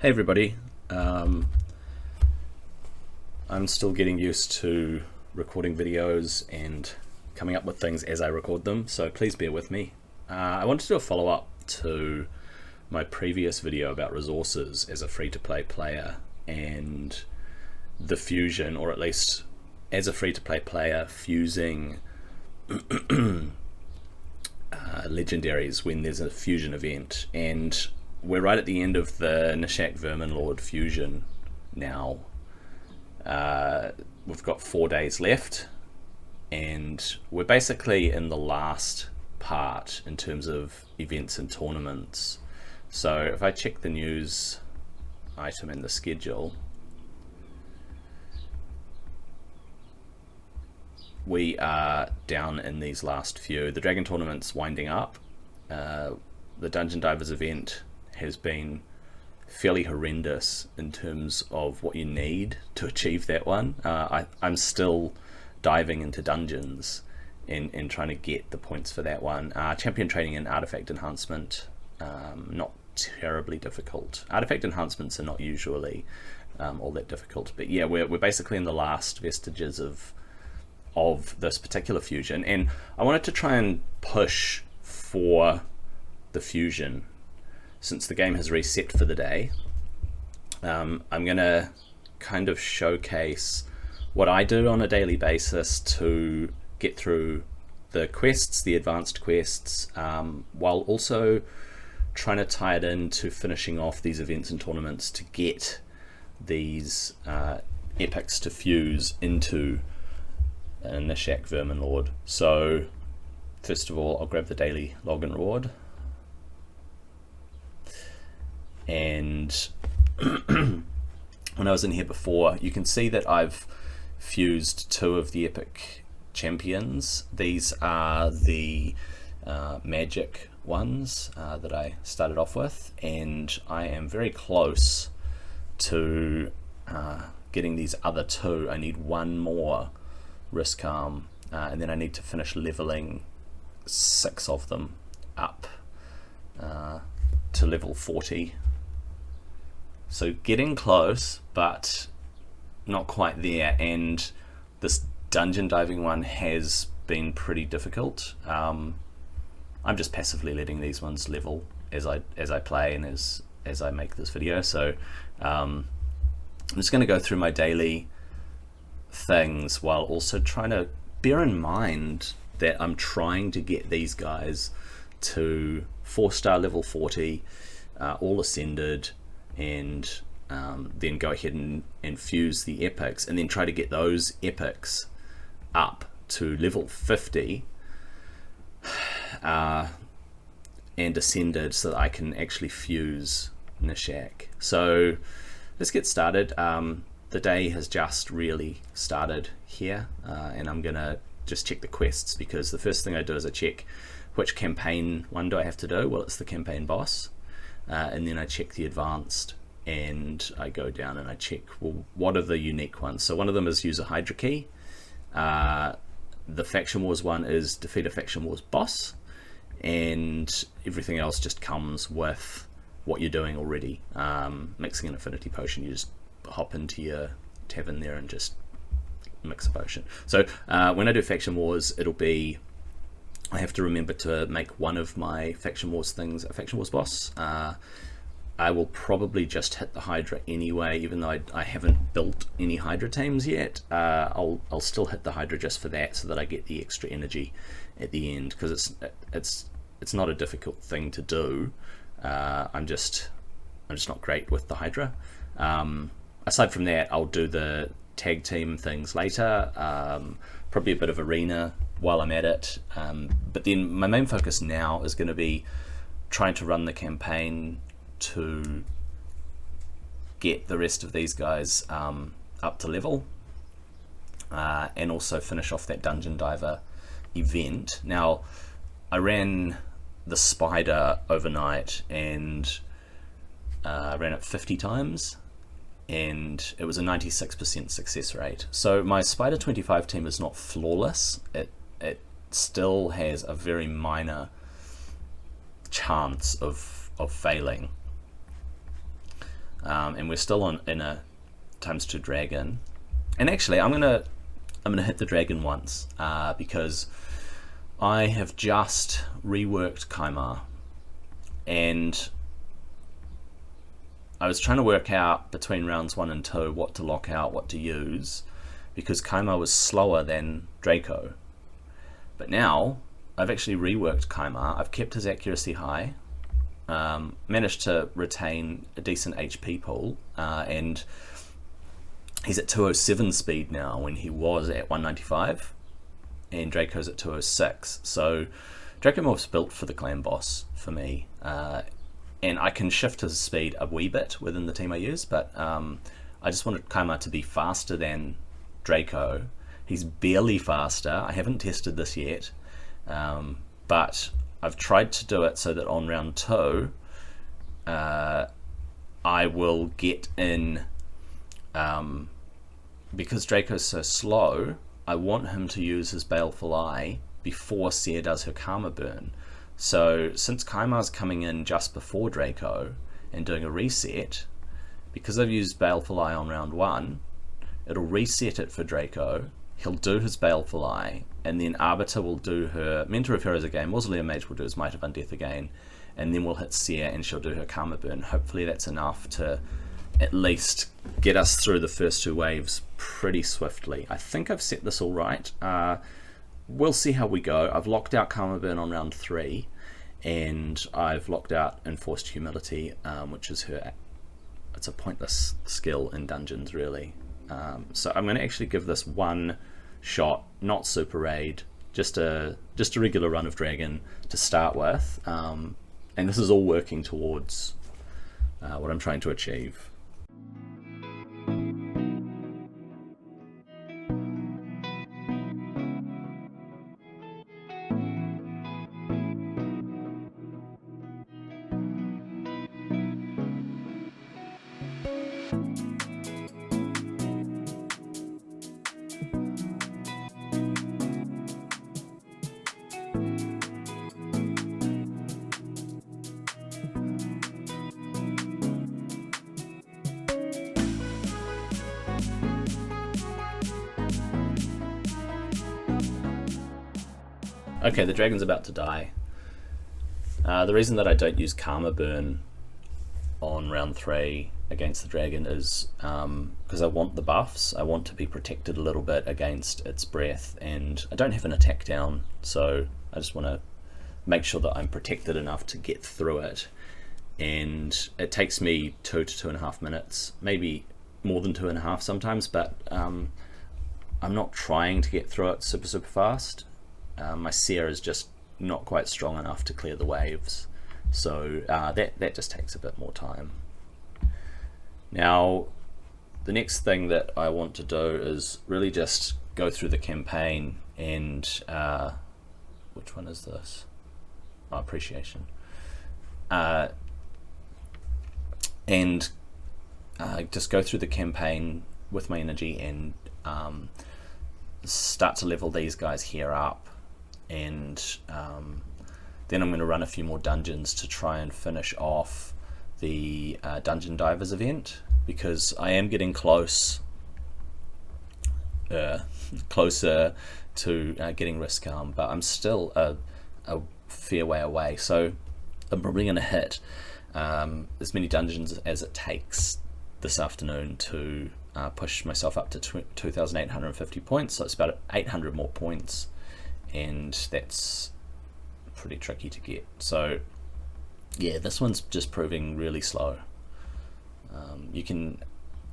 Hey everybody, I'm still getting used to recording videos and coming up with things as I record them, so please bear with me. I wanted to do a follow-up to my previous video about resources as a free-to-play player and the fusion, or at least as a free-to-play player, fusing legendaries when there's a fusion event. And we're right at the end of the Gnishak Verminlord fusion now. We've got 4 days left, and we're basically in the last part in terms of events and tournaments. So if I check the news item in the schedule, we are down in these last few. The Dragon Tournament's winding up. The Dungeon Divers event has been fairly horrendous in terms of what you need to achieve that one. I'm still diving into dungeons and trying to get the points for that one. Champion training and artifact enhancement, not terribly difficult. Artifact enhancements are not usually all that difficult, but yeah, we're basically in the last vestiges of this particular fusion, and I wanted to try and push for the fusion since the game has reset for the day. I'm gonna kind of showcase what I do on a daily basis to get through the quests, the advanced quests, while also trying to tie it into finishing off these events and tournaments to get these epics to fuse into Gnishak Verminlord. So first of all, I'll grab the daily login reward, and when I was in here before, you can see that I've fused 2 of the epic champions. These are the magic ones that I started off with, and I am very close to getting these other 2. I need 1 more Riscarm, and then I need to finish leveling 6 of them up to level 40. So getting close, but not quite there, and this dungeon diving one has been pretty difficult. I'm just passively letting these ones level as I play and as I make this video. So I'm just going to go through my daily things while also trying to bear in mind that I'm trying to get these guys to 4-star level 40, all ascended, and then go ahead and fuse the epics, and then try to get those epics up to level 50 and ascended so that I can actually fuse Gnishak. So let's get started. The day has just really started here, and I'm gonna just check the quests, because the first thing I do is I check which campaign one do I have to do. Well, it's the campaign boss. And then I check the advanced, and I go down and I check, well, what are the unique ones. So one of them is use a Hydra key. The Faction Wars one is defeat a Faction Wars boss, and everything else just comes with what you're doing already. Mixing an affinity potion, you just hop into your tavern there and just mix a potion. So when I do Faction Wars, it'll be, I have to remember to make one of my Faction Wars things a Faction Wars boss. I will probably just hit the Hydra anyway, even though I haven't built any Hydra tames yet. I'll still hit the Hydra just for that, so that I get the extra energy at the end, because it's not a difficult thing to do. I'm just not great with the Hydra. Aside from that, I'll do the tag team things later. Probably a bit of arena while I'm at it, but then my main focus now is going to be trying to run the campaign to get the rest of these guys up to level, and also finish off that dungeon diver event. Now, I ran the spider overnight and ran it 50 times, and it was a 96% success rate. So my Spider 25 team is not flawless. It still has a very minor chance of failing. and we're still in a ×2 dragon. And actually, I'm gonna hit the dragon once because I have just reworked Kaimar, and I was trying to work out between rounds 1 and 2 what to lock out, what to use, because Kaimar was slower than Draco. But now I've actually reworked Kaimar. I've kept his accuracy high, managed to retain a decent HP pool, and he's at 207 speed now when he was at 195, and Draco's at 206. So Dracomorph's built for the clan boss for me, and I can shift his speed a wee bit within the team I use, but I just wanted Kaimar to be faster than Draco. He's barely faster. I haven't tested this yet, but I've tried to do it so that on round 2 I will get in, because Draco's so slow, I want him to use his Baleful Eye before Seer does her Karma Burn. So since Kaimar's coming in just before Draco and doing a reset, because I've used Baleful Eye on round 1, it'll reset it for Draco, he'll do his Baleful Eye, and then Arbiter will do her Mentor of Heroes again, Mausoleum Mage will do his Might of Undeath again, and then we'll hit Seer and she'll do her Karma Burn. Hopefully that's enough to at least get us through the first 2 waves pretty swiftly. I think I've set this all right. We'll see how we go. I've locked out Karma Burn on round 3, and I've locked out Enforced Humility, which is it's a pointless skill in dungeons really. So I'm going to actually give this one shot, not super raid, just a regular run of dragon to start with, and this is all working towards what I'm trying to achieve. Okay, the dragon's about to die. The reason that I don't use Karma Burn on round 3 against the dragon is because I want the buffs. I want to be protected a little bit against its breath, and I don't have an attack down, so I just want to make sure that I'm protected enough to get through it. And it takes me 2 to 2.5 minutes, maybe more than 2.5 sometimes, but I'm not trying to get through it super fast. My Seer is just not quite strong enough to clear the waves, so that just takes a bit more time. Now the next thing that I want to do is really just go through the campaign and which one is this? Oh, Appreciation. And just go through the campaign with my energy and start to level these guys here up, and then I'm going to run a few more dungeons to try and finish off the Dungeon Divers event, because I am getting closer to getting Riscarm, but I'm still a fair way away, so I'm probably going to hit as many dungeons as it takes this afternoon to push myself up to 2,850 points, so it's about 800 more points, and that's pretty tricky to get. So yeah, this one's just proving really slow. You can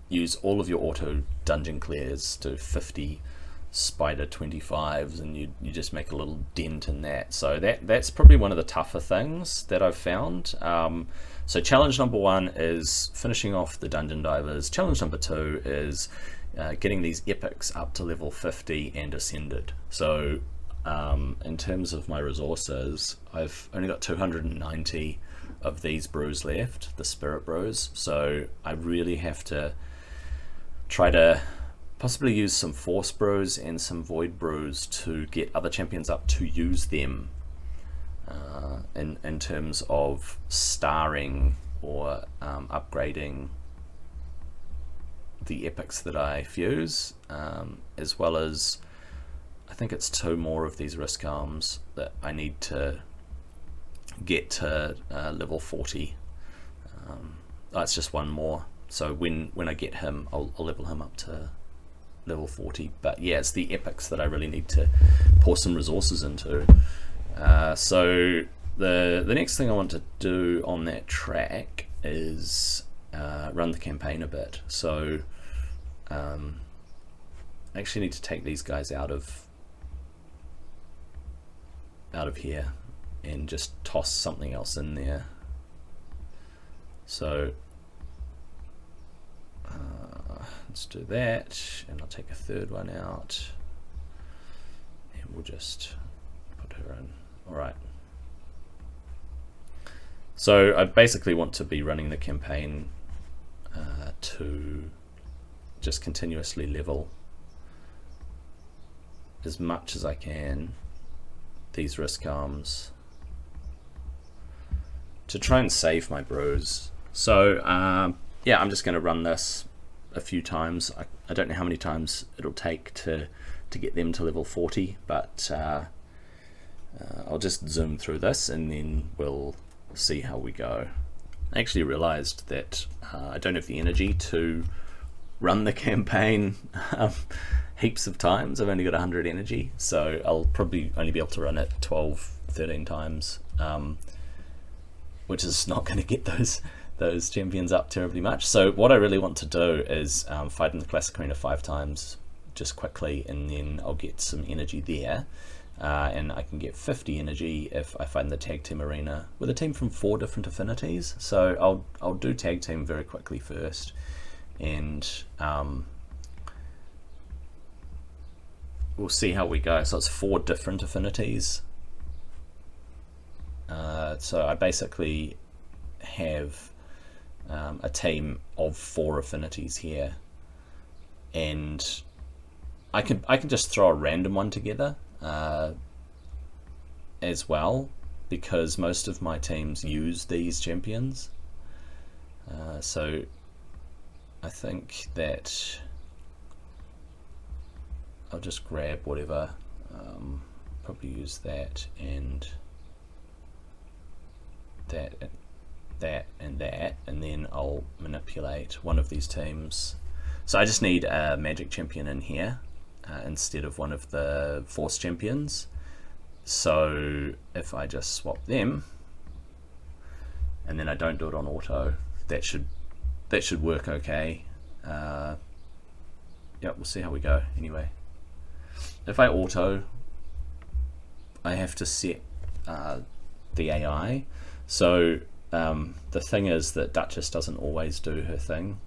use all of your auto dungeon clears to 50 spider 25s, and you just make a little dent in that. So that's probably one of the tougher things that I've found. So challenge number 1 is finishing off the dungeon divers. Challenge number 2 is getting these epics up to level 50 and ascended. So in terms of my resources, I've only got 290 of these brews left, the spirit brews, so I really have to try to possibly use some force brews and some void brews to get other champions up to use them in terms of starring or upgrading the epics that I fuse, as well as I think it's 2 more of these Riscarms that I need to get to level 40. It's just 1 more, so when I get him, I'll level him up to level 40. But yeah, it's the epics that I really need to pour some resources into. So the next thing I want to do on that track is run the campaign a bit. So I actually need to take these guys out of here and just toss something else in there. So let's do that, and I'll take a 3rd one out, and we'll just put her in. Alright. So I basically want to be running the campaign to just continuously level as much as I can these Riscarms to try and save my brews. So yeah, I'm just going to run this a few times. I don't know how many times it'll take to get them to level 40, but I'll just zoom through this and then we'll see how we go. I actually realized that I don't have the energy to run the campaign heaps of times. I've only got 100 energy, so I'll probably only be able to run it 12-13 times, which is not going to get those champions up terribly much. So what I really want to do is fight in the classic arena 5 times just quickly, and then I'll get some energy there, and I can get 50 energy if I fight in the tag team arena with a team from 4 different affinities. So I'll do tag team very quickly first, and we'll see how we go. So it's 4 different affinities. So I basically have a team of 4 affinities here, and I can just throw a random one together as well, because most of my teams use these champions. So I think that I'll just grab whatever, probably use that and that, and then I'll manipulate one of these teams. So I just need a magic champion in here instead of one of the force champions. So if I just swap them and then I don't do it on auto, that should work okay. Yeah, we'll see how we go. Anyway, if I auto, I have to set the AI. So the thing is that Duchess doesn't always do her thing,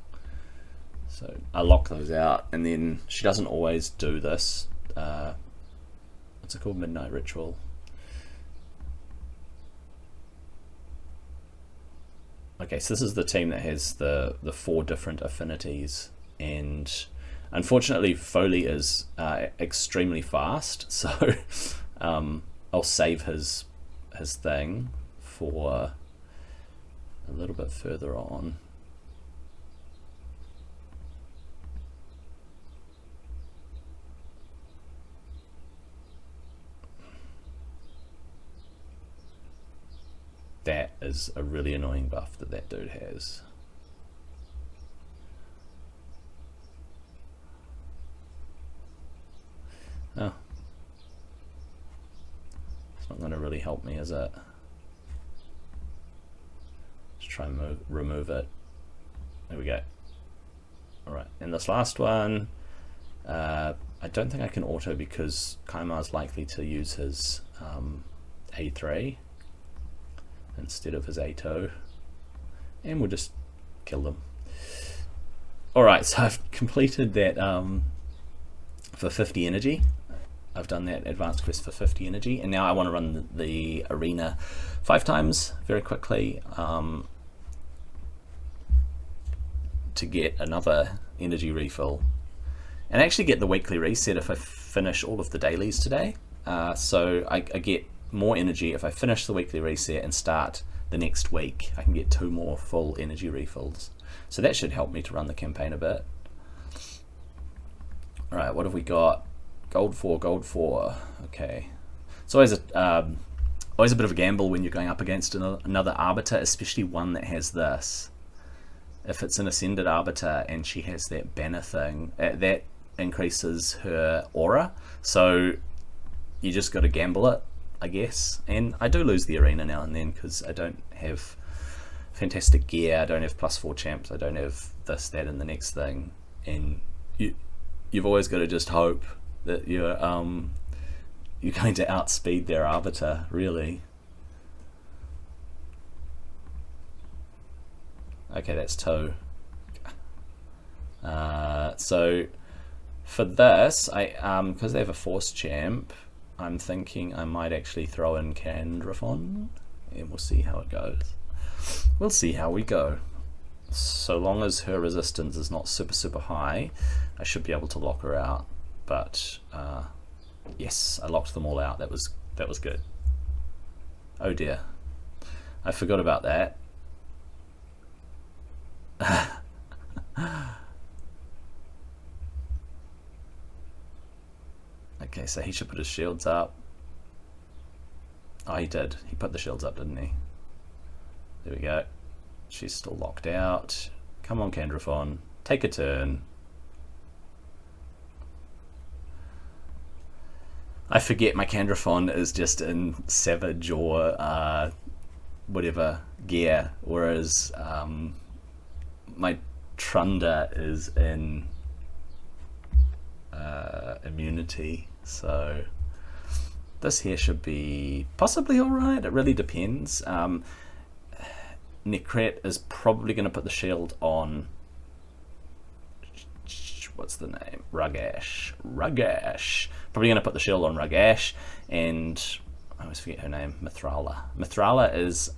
so I lock those out, and then she doesn't always do this. What's it called? Midnight Ritual. Okay, so this is the team that has the 4 different affinities, and unfortunately Foley is extremely fast, so I'll save his thing for a little bit further on. That is a really annoying buff that dude has. Oh, it's not going to really help me, is it? Let's try and remove it. There we go. Alright, and this last one, I don't think I can auto because Kaimar's likely to use his A3 instead of his A2, and we'll just kill them. Alright, so I've completed that for 50 energy. I've done that advanced quest for 50 energy, and now I want to run the arena 5 times very quickly to get another energy refill, and actually get the weekly reset if I finish all of the dailies today. So I get more energy if I finish the weekly reset and start the next week. I can get 2 more full energy refills, so that should help me to run the campaign a bit. Right, what have we got? Gold 4, gold 4. Okay. It's always a bit of a gamble when you're going up against another Arbiter, especially one that has this. If it's an Ascended Arbiter and she has that banner thing, that increases her aura. So you just got to gamble it, I guess. And I do lose the arena now and then because I don't have fantastic gear, I don't have +4 champs, I don't have this, that, and the next thing. And you've always got to just hope that you're going to outspeed their Arbiter, really. Okay, that's 2. So for this, because they have a Force champ, I'm thinking I might actually throw in Candrafon, and we'll see how it goes. We'll see how we go. So long as her resistance is not super high, I should be able to lock her out. But yes, I locked them all out. That was good. Oh dear, I forgot about that. Okay, so he should put his shields up. Oh, he did. He put the shields up, didn't he? There we go. She's still locked out. Come on, Candrafon. Take a turn. I forget my Candrafon is just in Savage or whatever gear, whereas my Trunda is in immunity. So this here should be possibly alright. It really depends. Necret is probably going to put the shield on, what's the name? Ruggash. Probably going to put the shield on Ruggash, and I always forget her name, Mithrala. Mithrala is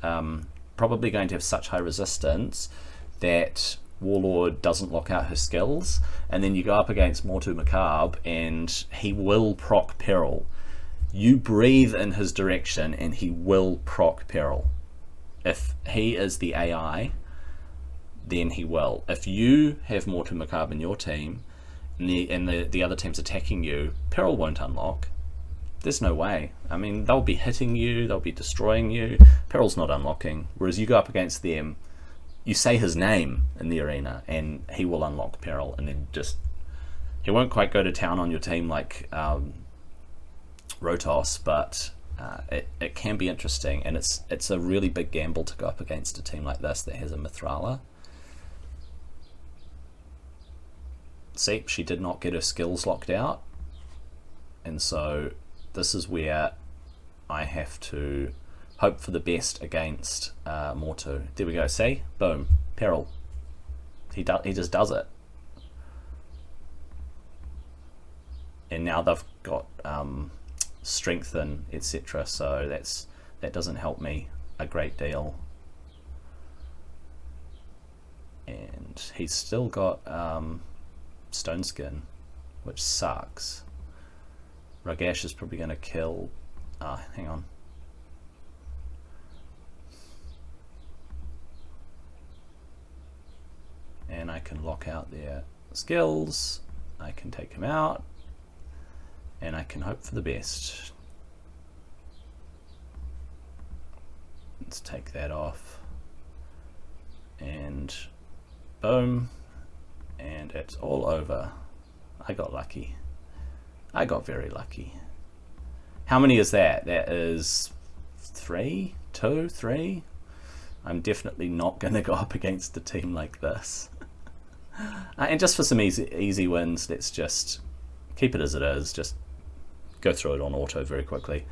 probably going to have such high resistance that Warlord doesn't lock out her skills, and then you go up against Mortu Macabre and he will proc Peril. You breathe in his direction and he will proc Peril. If he is the AI, then he will. If you have Mortu Macabre in your team and the other team's attacking you, Peril won't unlock. There's no way. I mean, they'll be hitting you, they'll be destroying you. Peril's not unlocking. Whereas you go up against them, you say his name in the arena and he will unlock Peril, and then just, he won't quite go to town on your team like Rotos, but it can be interesting, and it's a really big gamble to go up against a team like this that has a Mithrala. See, she did not get her skills locked out, and so this is where I have to hope for the best against Mortu. There we go, see? Boom. Peril. He just does it. And now they've got strengthen, etc. So that doesn't help me a great deal. And he's still got Stone Skin, which sucks. Ruggash is probably going to kill... hang on. And I can lock out their skills. I can take him out. And I can hope for the best. Let's take that off. And boom. And it's all over. I got lucky. I got very lucky. How many is that? That is 3? 2? 3? I'm definitely not going to go up against a team like this. And just for some easy wins, let's just keep it as it is. Just go through it on auto very quickly.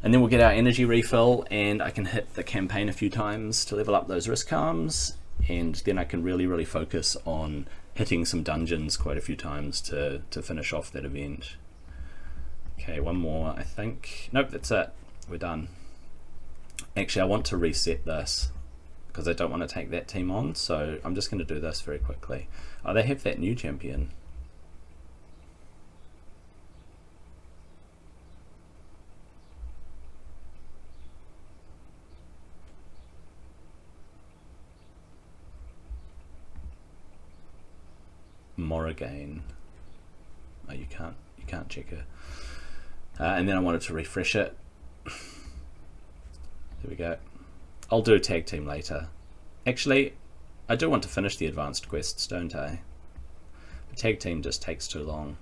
And then we'll get our energy refill, and I can hit the campaign a few times to level up those Riscarms, and then I can really focus on hitting some dungeons quite a few times to finish off that event. Okay, one more, I think. Nope, that's it. We're done. Actually, I want to reset this because I don't want to take that team on, so I'm just going to do this very quickly. Oh, they have that new champion. Morrigan. Oh, you can't check her. And then I wanted to refresh it. There we go. I'll do tag team later. Actually, I do want to finish the advanced quests, don't I? The tag team just takes too long.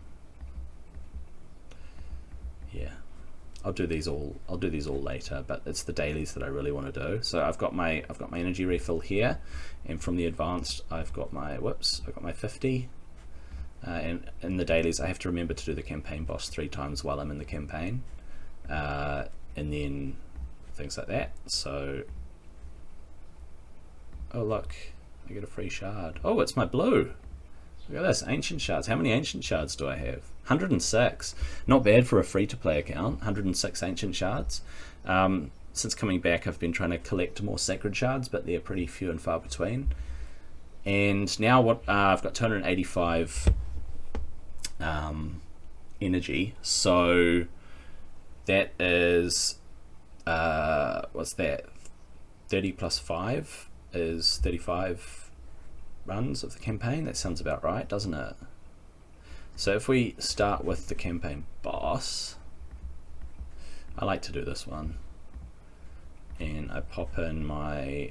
Yeah, I'll do these all later, but it's the dailies that I really want to do. So I've got my energy refill here, and from the advanced I've got my 50. And in the dailies I have to remember to do the campaign boss 3 times while I'm in the campaign, and then things like that. So, oh look, I get a free shard. Oh, it's my blue. Look at this, ancient shards. How many ancient shards do I have? 106. Not bad for a free-to-play account. 106 ancient shards. Since coming back, I've been trying to collect more sacred shards, but they're pretty few and far between. And now what? I've got 285 energy. So that is what's that? 30 plus 5 is 35 runs of the campaign. That sounds about right, doesn't it? So if we start with the campaign boss, I like to do this one, and I pop in my,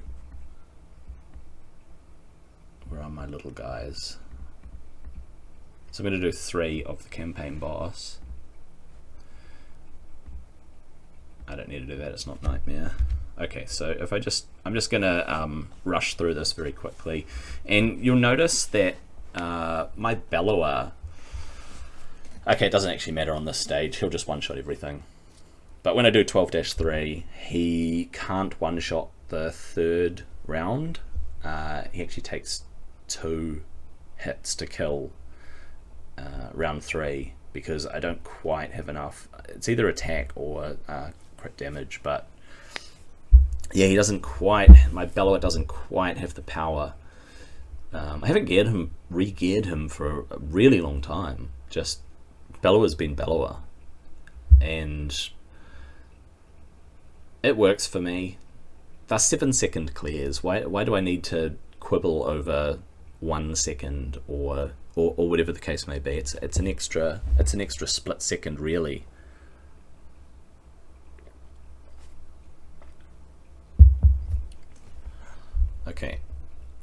where are my little guys? So I'm going to do 3 of the campaign boss. I don't need to do that, it's not Nightmare. Okay, so if I'm just gonna rush through this very quickly, and you'll notice that my Bellower, okay, it doesn't actually matter on this stage, he'll just one-shot everything. But when I do 12-3, he can't one-shot the 3rd round. He actually takes 2 hits to kill round 3, because I don't quite have enough. It's either attack or crit damage, but yeah, he doesn't quite, my Bellower doesn't quite have the power. I haven't re-geared him for a really long time. Just Bellower's been Bellower, and it works for me. They're 7-second clears. Why do I need to quibble over 1 second or whatever the case may be? It's an extra split second, really. Okay,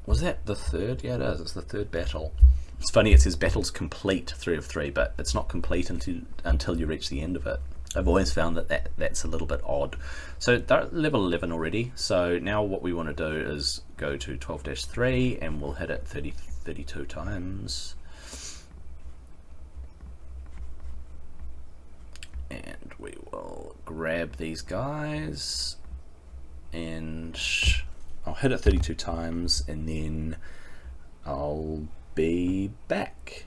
was that the 3rd? Yeah, it is. It's the 3rd battle. It's funny, it says battles complete 3 of 3, but it's not complete until you reach the end of it. I've always found that's a little bit odd. So they're at level 11 already. So now what we want to do is go to 12-3, and we'll hit it 32 times. And we will grab these guys, and I'll hit it 32 times, and then I'll be back.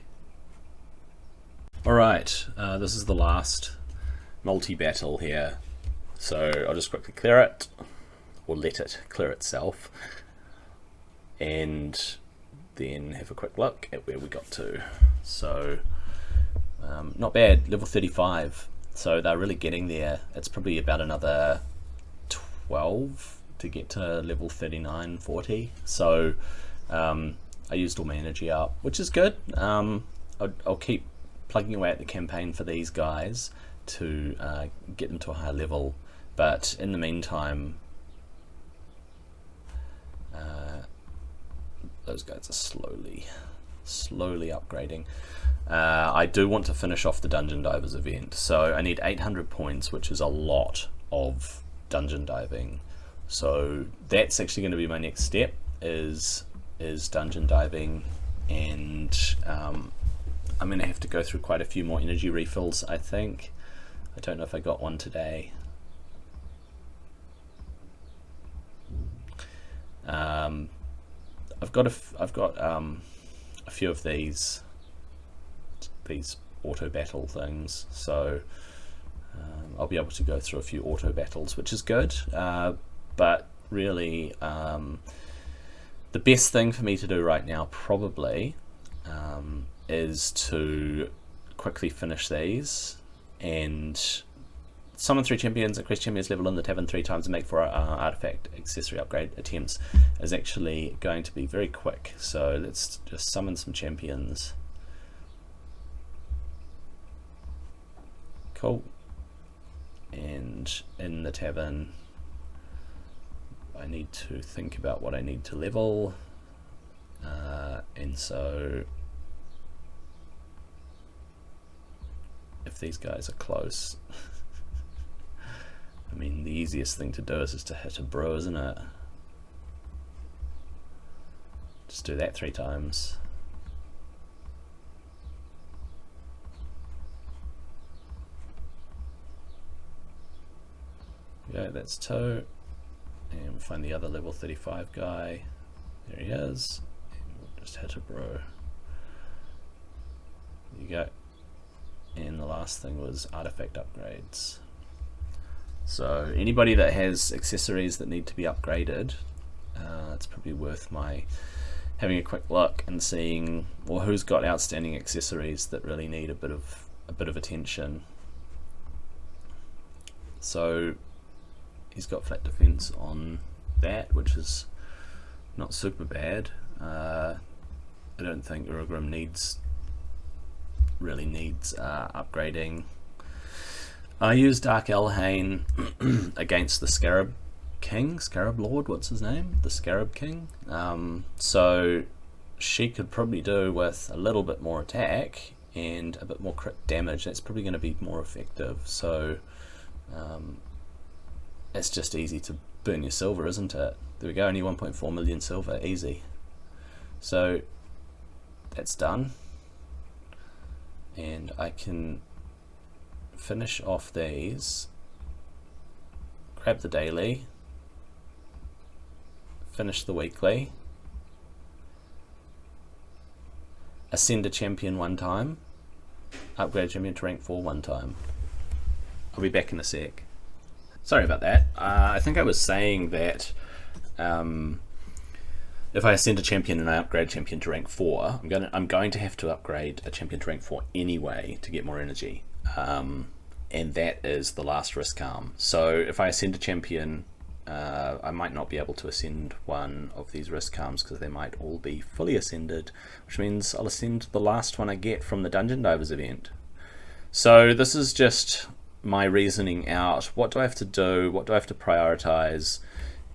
Alright, this is the last multi-battle here, so I'll just quickly clear it, or let it clear itself, and then have a quick look at where we got to. So not bad, level 35, so they're really getting there. It's probably about another 12 to get to level 39, 40. So I used all my energy up, which is good. I'll keep plugging away at the campaign for these guys to get them to a higher level, but in the meantime those guys are slowly upgrading. I do want to finish off the Dungeon Divers event, so I need 800 points, which is a lot of dungeon diving. So that's actually going to be my next step, is dungeon diving, and I'm going to have to go through quite a few more energy refills, I think. I don't know if I got one today. I've got a few of these auto battle things, so I'll be able to go through a few auto battles, which is good. But really, the best thing for me to do right now probably is to quickly finish these and summon 3 champions, increase champions level in the tavern 3 times, and make 4 artifact accessory upgrade attempts is actually going to be very quick. So let's just summon some champions. Cool. And in the tavern, I need to think about what I need to level, and so if these guys are close, I mean, the easiest thing to do is just to hit a brew, isn't it? Just do that 3 times. Yeah, that's 2. And we'll find the other level 35 guy. There he is. And we'll just hit a bro. There you go. And the last thing was artifact upgrades. So anybody that has accessories that need to be upgraded, it's probably worth my having a quick look and seeing, well, who's got outstanding accessories that really need a bit of attention. So he's got flat defense on that, which is not super bad. I don't think Riscarm really needs upgrading. I used Dark Elhain against the Scarab Lord, what's his name? The Scarab King. So she could probably do with a little bit more attack and a bit more crit damage. That's probably going to be more effective. So it's just easy to burn your silver, isn't it? There we go, only 1.4 million silver, easy. So that's done. And I can finish off these, grab the daily, finish the weekly, ascend a champion 1 time, upgrade champion to rank 4 1 time. I'll be back in a sec. Sorry about that. I think I was saying that if I ascend a champion and I upgrade champion to rank 4, I'm going to have to upgrade a champion to rank 4 anyway to get more energy. And that is the last Riscarm. So if I ascend a champion, I might not be able to ascend one of these Riscarms because they might all be fully ascended, which means I'll ascend the last one I get from the Dungeon Divers event. So this is just my reasoning out. What do I have to do? What do I have to prioritize?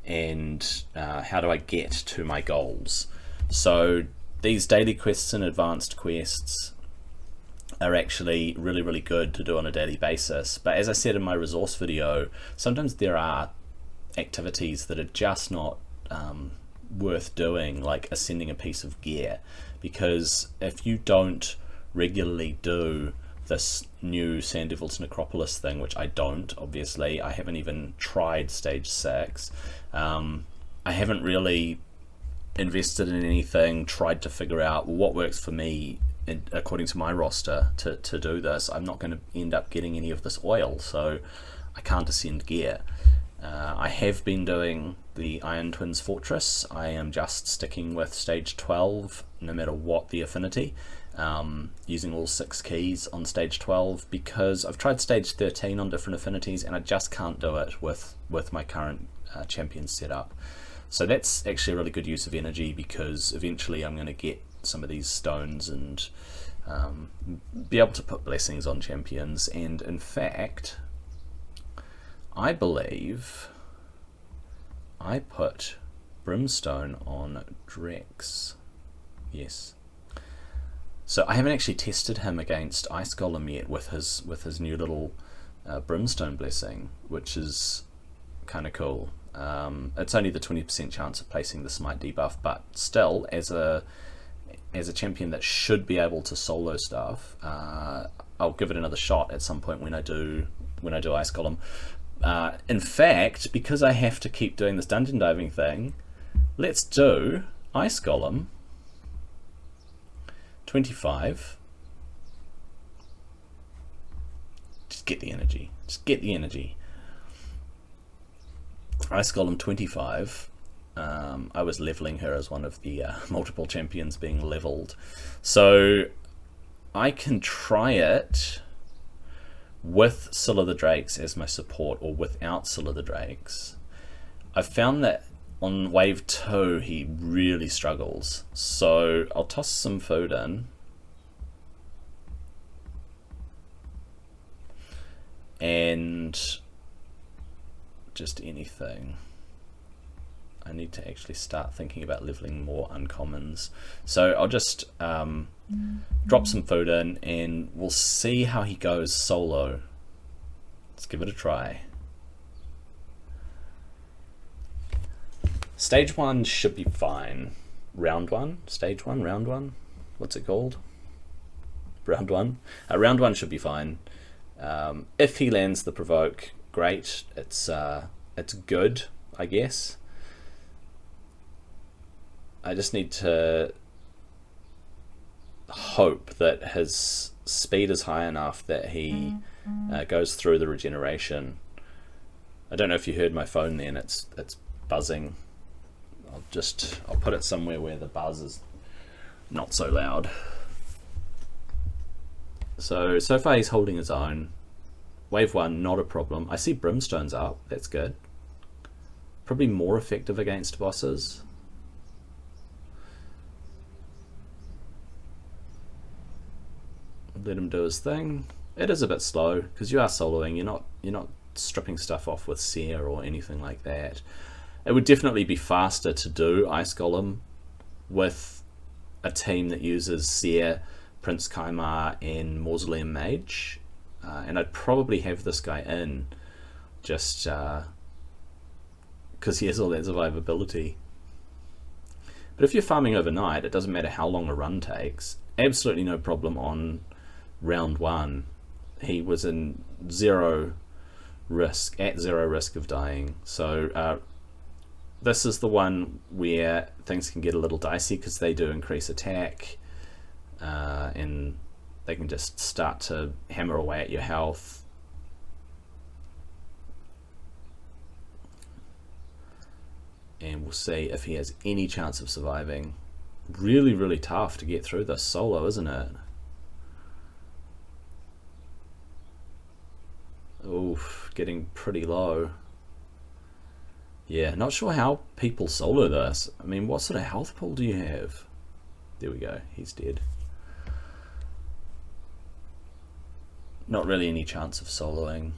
And how do I get to my goals? So these daily quests and advanced quests are actually really, really good to do on a daily basis. But as I said in my resource video, sometimes there are activities that are just not worth doing, like ascending a piece of gear, because if you don't regularly do this new Sand Devil's Necropolis thing, which I don't, obviously, I haven't even tried stage 6, I haven't really invested in anything, tried to figure out what works for me according to my roster to do this. I'm not going to end up getting any of this oil, so I can't ascend gear. I have been doing the Iron Twins Fortress. I am just sticking with stage 12 no matter what the affinity, using all 6 keys on stage 12 because I've tried stage 13 on different affinities and I just can't do it with my current champion setup. So that's actually a really good use of energy because eventually I'm going to get some of these stones and be able to put blessings on champions. And in fact, I believe I put brimstone on Drex. Yes. So I haven't actually tested him against Ice Golem yet with his new little brimstone blessing, which is kind of cool. It's only the 20% chance of placing the smite debuff, but still, as a champion that should be able to solo stuff, I'll give it another shot at some point when I do Ice Golem. In fact, because I have to keep doing this dungeon diving thing, let's do Ice Golem 25. Just get the energy. Just get the energy. Ice Golem 25. I was leveling her as one of the multiple champions being leveled. So I can try it with Scylla the Drakes as my support or without Scylla the Drakes. I've found that on wave 2 he really struggles. So I'll toss some food in. and just anything. I need to actually start thinking about leveling more uncommons. So I'll just drop some food in and we'll see how he goes solo. Let's give it a try. Stage 1 should be fine. Round 1? Stage 1? Round 1? What's it called? Round 1? Round 1 should be fine. If he lands the provoke, great. It's good, I guess. I just need to hope that his speed is high enough that he goes through the regeneration. I don't know if you heard my phone then, it's buzzing. I'll put it somewhere where the buzz is not so loud. So far he's holding his own. Wave 1, not a problem. I see Brimstone's up, that's good. Probably more effective against bosses. Let him do his thing. It is a bit slow because you are soloing. You're not stripping stuff off with Seer or anything like that. It would definitely be faster to do Ice Golem with a team that uses Seer, Prince Kaimar, and Mausoleum Mage, and I'd probably have this guy in just because he has all that survivability. But if you're farming overnight, it doesn't matter how long a run takes. Absolutely no problem on round 1. He was in at zero risk of dying. So this is the one where things can get a little dicey because they do increase attack, and they can just start to hammer away at your health. And we'll see if he has any chance of surviving. Really, really tough to get through this solo, isn't it? Oof, getting pretty low. Yeah, not sure how people solo this. I mean, what sort of health pool do you have? There we go, he's dead. Not really any chance of soloing.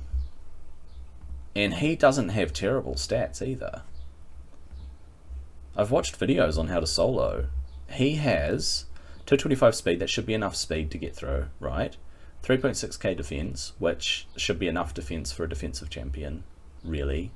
And he doesn't have terrible stats either. I've watched videos on how to solo. He has 225 speed, that should be enough speed to get through, right? 3.6k defense, which should be enough defense for a defensive champion, really.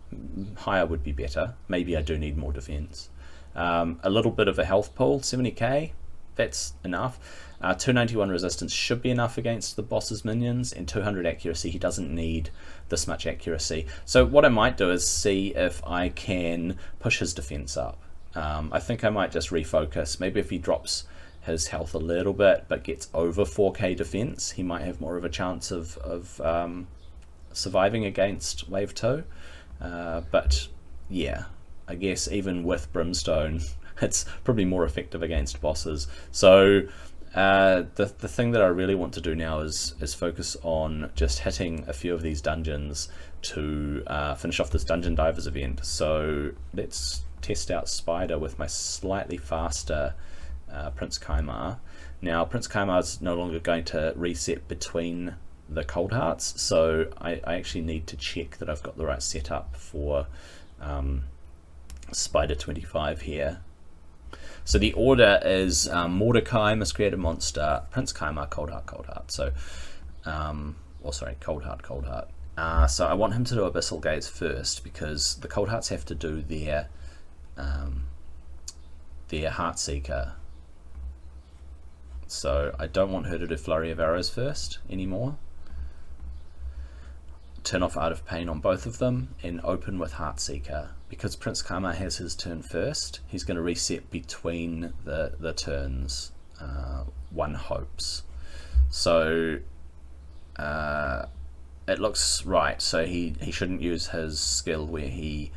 Higher would be better. Maybe I do need more defense. A little bit of a health pool, 70k, that's enough. 291 resistance should be enough against the boss's minions, and 200 accuracy. He doesn't need this much accuracy. So what I might do is see if I can push his defense up. I think I might just refocus. Maybe if he drops his health a little bit but gets over 4k defense, he might have more of a chance of surviving against wave 2. But yeah, I guess even with Brimstone it's probably more effective against bosses. So the thing that I really want to do now is focus on just hitting a few of these dungeons to finish off this Dungeon Divers event. So let's test out Spider with my slightly faster Prince Kaimar. Now Prince Kaimar is no longer going to reset between the cold hearts, so I actually need to check that I've got the right setup for Spider 25 here. So the order is Mordecai, Must Create a Monster, Prince Kaimar, Cold Heart. So, or sorry, Cold Heart. So I want him to do Abyssal Gaze first because the Cold Hearts have to do their Heartseeker. So I don't want her to do Flurry of Arrows first anymore. Turn off Art of Pain on both of them and open with Heartseeker. Because Prince Kaimar has his turn first, he's going to reset between the turns, one hopes. So it looks right, so he shouldn't use his skill where he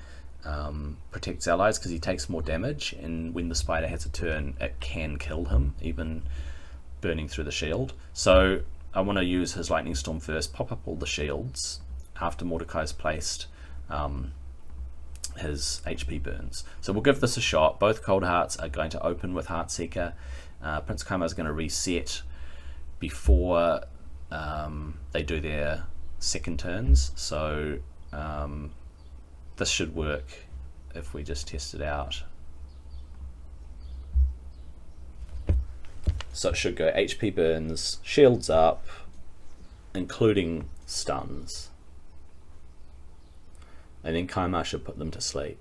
protects allies because he takes more damage, and when the spider has a turn it can kill him, even burning through the shield. So I want to use his Lightning Storm first, pop up all the shields after Mordecai's placed his HP burns. So we'll give this a shot. Both Cold Hearts are going to open with Heartseeker. Prince Kaimar is going to reset before they do their second turns, so this should work if we just test it out. So it should go HP burns, shields up, including stuns. And then Kaimar should put them to sleep.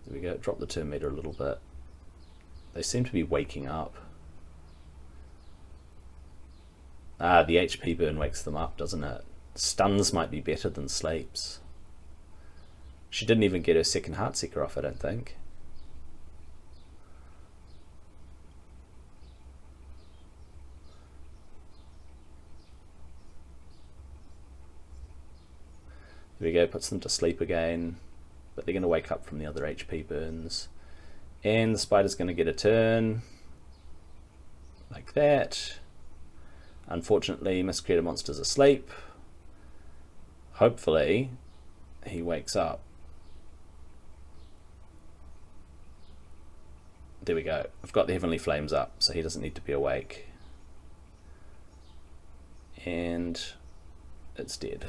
There we go, drop the turn meter a little bit. They seem to be waking up. Ah, the HP burn wakes them up, doesn't it? Stuns might be better than sleeps. She didn't even get her second Heartseeker off, I don't think. There we go, puts them to sleep again, but they're going to wake up from the other HP burns. And the spider's going to get a turn, like that. Unfortunately, Miscreator Monster's asleep. Hopefully, he wakes up. There we go. I've got the Heavenly Flames up, so he doesn't need to be awake. And it's dead.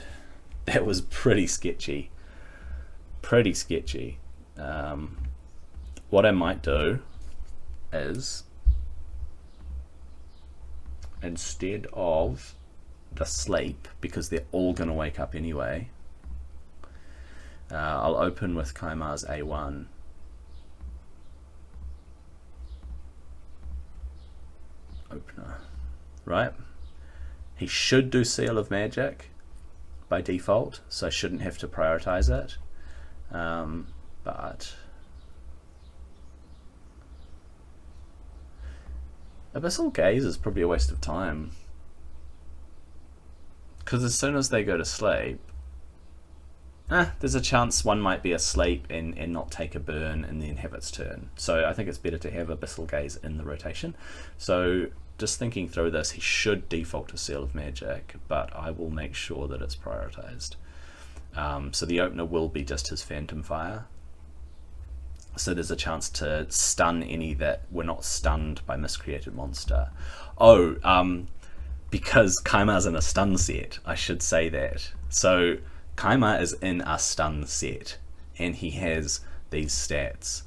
That was pretty sketchy. Pretty sketchy. What I might do is, instead of the sleep, because they're all going to wake up anyway, I'll open with Kaimar's A1. Opener. Right? He should do Seal of Magic by default, so I shouldn't have to prioritize it. But Abyssal Gaze is probably a waste of time, because as soon as they go to sleep, there's a chance one might be asleep and not take a burn and then have its turn. So I think it's better to have Abyssal Gaze in the rotation. So just thinking through this, he should default to Seal of Magic, but I will make sure that it's prioritized. So the opener will be just his Phantom Fire. So there's a chance to stun any that were not stunned by Miscreated Monster. Oh, because Kaimar's in a stun set, I should say that. So Kaimar is in a stun set, and he has these stats.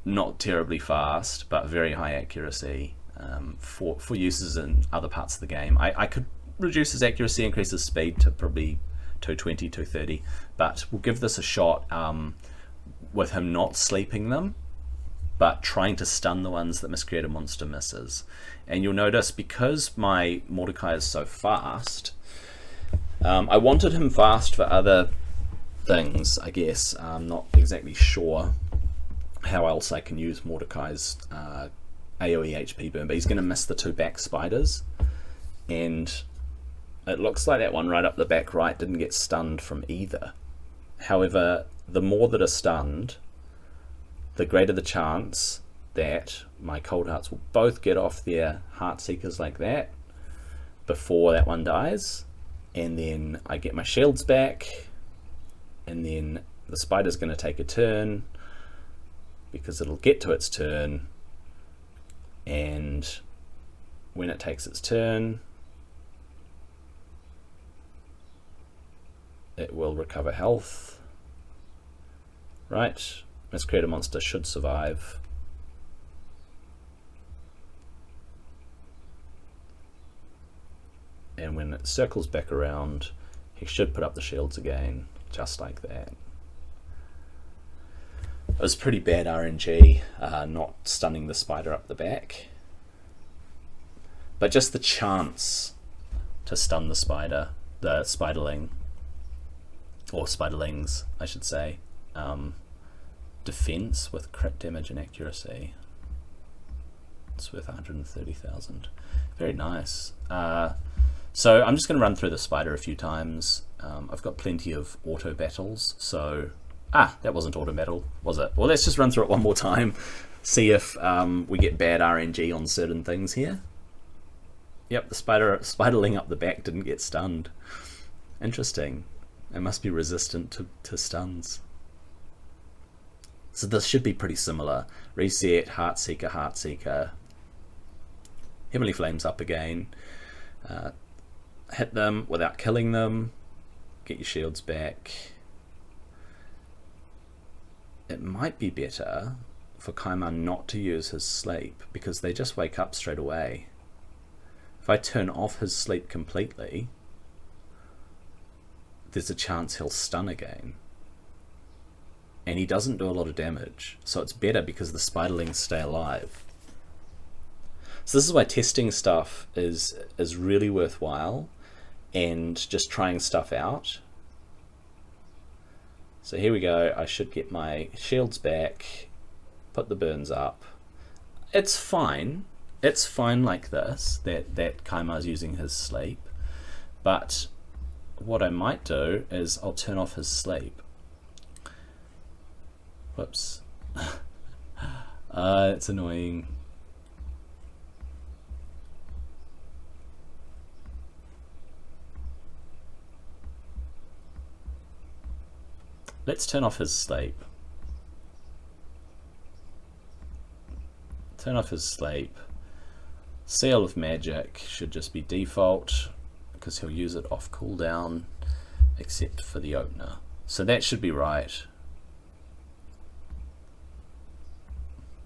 Not terribly fast, but very high accuracy for uses in other parts of the game. I could reduce his accuracy, increase his speed to probably 220, 230, but we'll give this a shot with him not sleeping them, but trying to stun the ones that Miscreated Monster misses. And you'll notice, because my Mordecai is so fast, I wanted him fast for other things, I guess. I'm not exactly sure how else I can use Mordecai's AoE HP burn, but he's going to miss the two back spiders, and it looks like that one right up the back right didn't get stunned from either. However, the more that are stunned, the greater the chance that my Cold Hearts will both get off their Heartseekers like that before that one dies, and then I get my shields back, and then the spider's going to take a turn, because it'll get to its turn, and when it takes its turn, it will recover health. Right, Miscreated Monster should survive. And when it circles back around, he should put up the shields again, just like that. It was pretty bad RNG, not stunning the spider up the back. But just the chance to stun the spider, the spiderling, or spiderlings, I should say. Defense with crit damage and accuracy. It's worth 130,000. Very nice. So I'm just going to run through the spider a few times. I've got plenty of auto battles, so... that wasn't auto battle, was it? Well, let's just run through it one more time, see if we get bad RNG on certain things here. Yep, the spiderling up the back didn't get stunned. Interesting. It must be resistant to stuns. So this should be pretty similar. Reset, Heartseeker, Heavenly Flames up again. Hit them without killing them. Get your shields back. It might be better for Kaimar not to use his sleep because they just wake up straight away. If I turn off his sleep completely, there's a chance he'll stun again. And he doesn't do a lot of damage, so it's better because the spiderlings stay alive. So this is why testing stuff is really worthwhile, and just trying stuff out. So here we go, I should get my shields back, put the burns up. It's fine like this, that Kaimar's using his sleep, but what I might do is I'll turn off his sleep. Whoops. It's annoying. Let's turn off his sleep. Turn off his sleep. Seal of Magic should just be default because he'll use it off cooldown, except for the opener. So that should be right.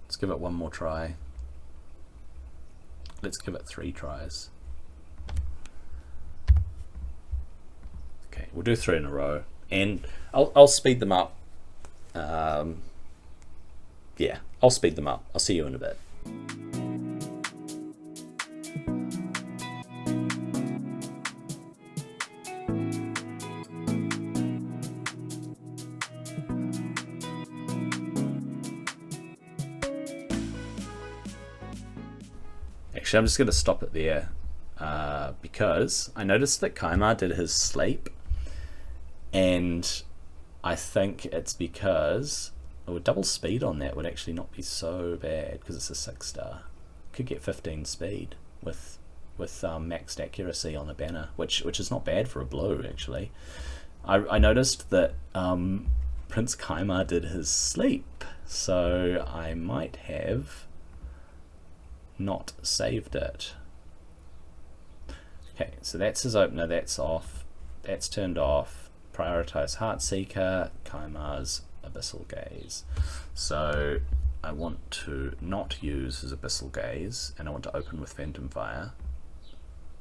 Let's give it one more try. Let's give it 3 tries. Okay, we'll do 3 in a row, and I'll speed them up. Yeah, I'll speed them up. I'll see you in a bit. Actually, I'm just going to stop it there because I noticed that Kaimar did his sleep, and I think it's because double speed on that would actually not be so bad because it's a 6-star. Could get 15 speed with maxed accuracy on a banner, which is not bad for a blue actually. I noticed that Prince Kaimar did his sleep, so I might have not saved it. Okay, so that's his opener, that's off, that's turned off. Prioritize Heartseeker, Kaimar's Abyssal Gaze. So I want to not use his Abyssal Gaze, and I want to open with Phantom Fire.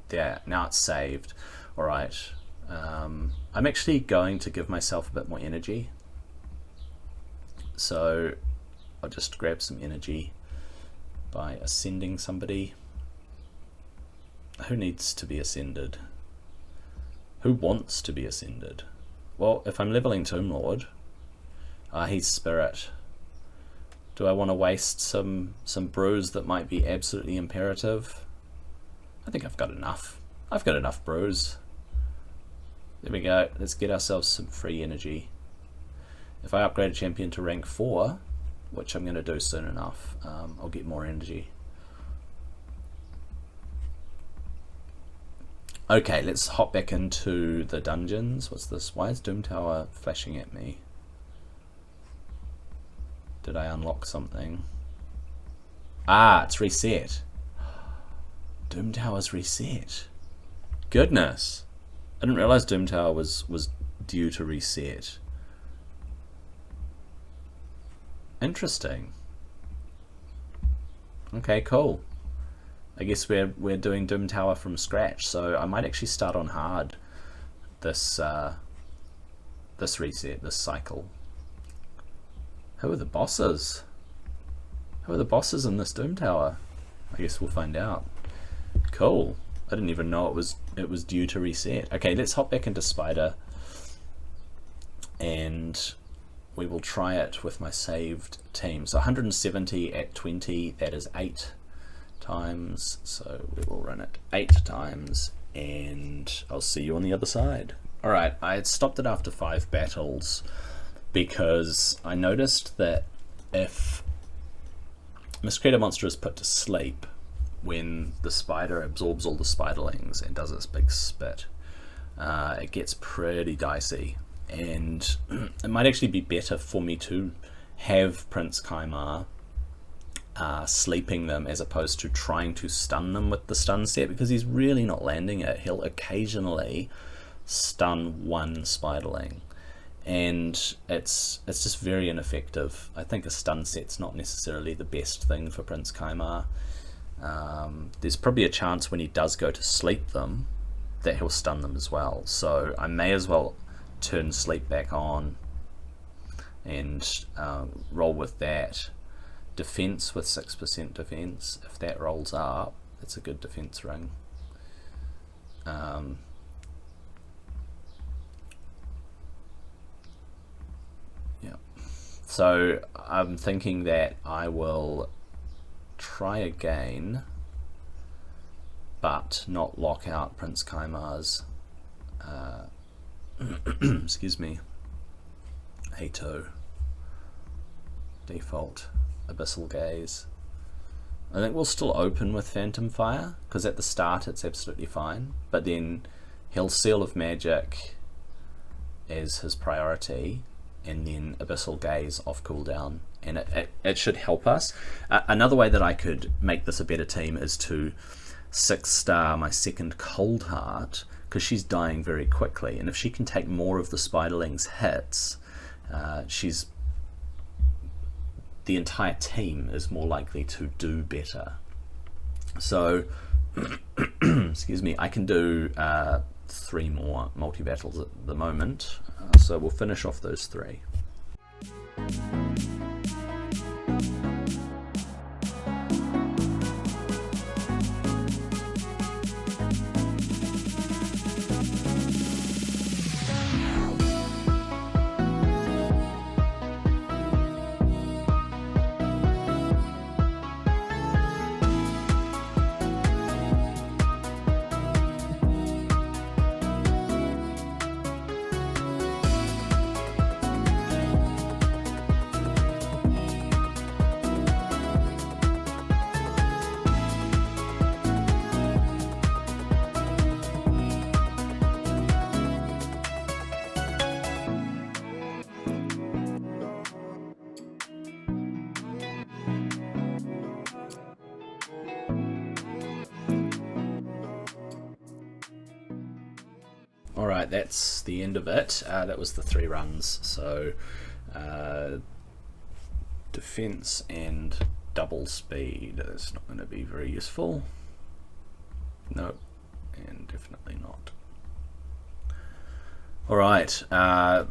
There, now it's saved. Alright, I'm actually going to give myself a bit more energy. So I'll just grab some energy by ascending somebody. Who needs to be ascended? Who wants to be ascended? Well, if I'm leveling Tomb Lord, he's Spirit. Do I want to waste some brews that might be absolutely imperative? I think I've got enough. I've got enough brews. There we go. Let's get ourselves some free energy. If I upgrade a champion to rank 4, which I'm going to do soon enough, I'll get more energy. Okay, let's hop back into the dungeons. What's this? Why is Doom Tower flashing at me? Did I unlock something? Ah, it's reset. Doom Tower's reset. Goodness. I didn't realize Doom Tower was due to reset. Interesting. Okay, cool. I guess we're doing Doom Tower from scratch, so I might actually start on hard this this reset, this cycle. Who are the bosses? Who are the bosses in this Doom Tower? I guess we'll find out. Cool. I didn't even know it was due to reset. Okay, let's hop back into Spider, and we will try it with my saved team. So 170 at 20, that is 8 times, so we will run it 8 times, and I'll see you on the other side. Alright, I had stopped it after 5 battles because I noticed that if Mosquito Monster is put to sleep when the spider absorbs all the spiderlings and does its big spit, it gets pretty dicey, and it might actually be better for me to have Prince Kaimar sleeping them as opposed to trying to stun them with the stun set, because he's really not landing it. He'll occasionally stun one spiderling, and it's just very ineffective. I think a stun set's not necessarily the best thing for Prince Kaimar. There's probably a chance when he does go to sleep them that he'll stun them as well, so I may as well turn sleep back on and roll with that. Defense with 6% defense, if that rolls up, it's a good defense ring. Yeah, so I'm thinking that I will try again, but not lock out Prince Kaimar's excuse me, A2 default Abyssal Gaze. I think we'll still open with Phantom Fire, because at the start it's absolutely fine, but then he'll Seal of Magic as his priority, and then Abyssal Gaze off cooldown, and it should help us. Another way that I could make this a better team is to 6-star my second Cold Heart, because she's dying very quickly, and if she can take more of the spiderling's hits, the entire team is more likely to do better. So excuse me, I can do 3 more multi-battles at the moment, so we'll finish off those 3. Alright, that's the end of it. That was the 3 runs. So defense and double speed is not going to be very useful. Nope, and definitely not. Alright, I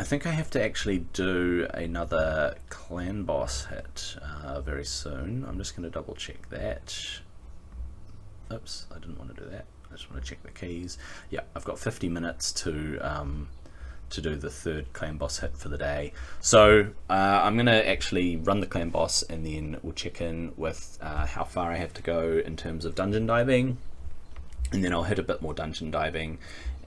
think I have to actually do another clan boss hit very soon. I'm just going to double check that. Oops, I didn't want to do that. I just want to check the keys. Yeah, I've got 50 minutes to do the 3rd clan boss hit for the day. So I'm going to actually run the clan boss, and then we'll check in with how far I have to go in terms of dungeon diving, and then I'll hit a bit more dungeon diving,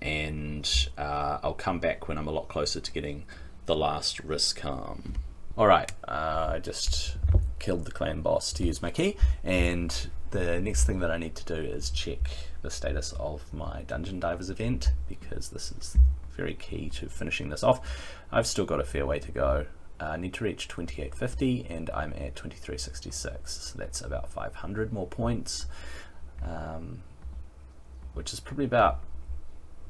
and I'll come back when I'm a lot closer to getting the last Riscarm. Alright, I just killed the clan boss to use my key, and the next thing that I need to do is check the status of my Dungeon Divers event, because this is very key to finishing this off. I've still got a fair way to go. I need to reach 2850 and I'm at 2366, so that's about 500 more points, which is probably about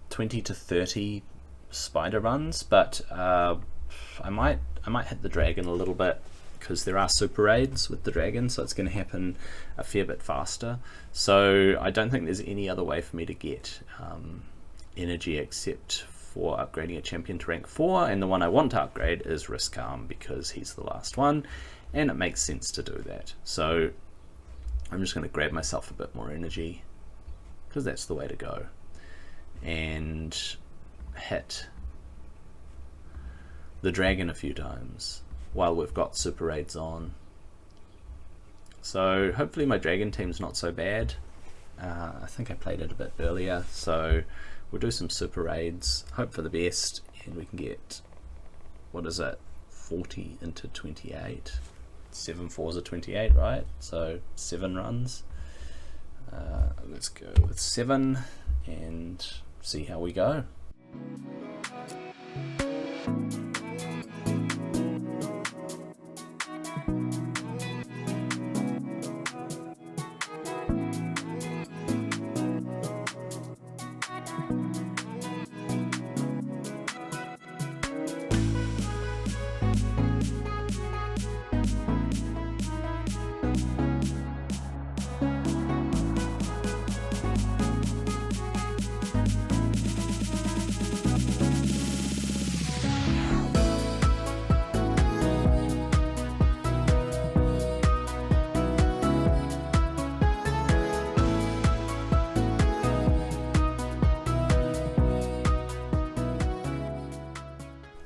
20 to 30 spider runs, but I might hit the dragon a little bit, because there are super raids with the dragon, so it's going to happen a fair bit faster. So I don't think there's any other way for me to get energy except for upgrading a champion to rank 4, and the one I want to upgrade is Riscarm, because he's the last one and it makes sense to do that. So I'm just going to grab myself a bit more energy, because that's the way to go, and hit the dragon a few times while we've got super raids on. So hopefully my dragon team's not so bad. I think I played it a bit earlier, so we'll do some super raids, hope for the best, and we can get, what is it, 40 into 28. 7 4s are 28, right? So 7 runs. Let's go with 7 and see how we go.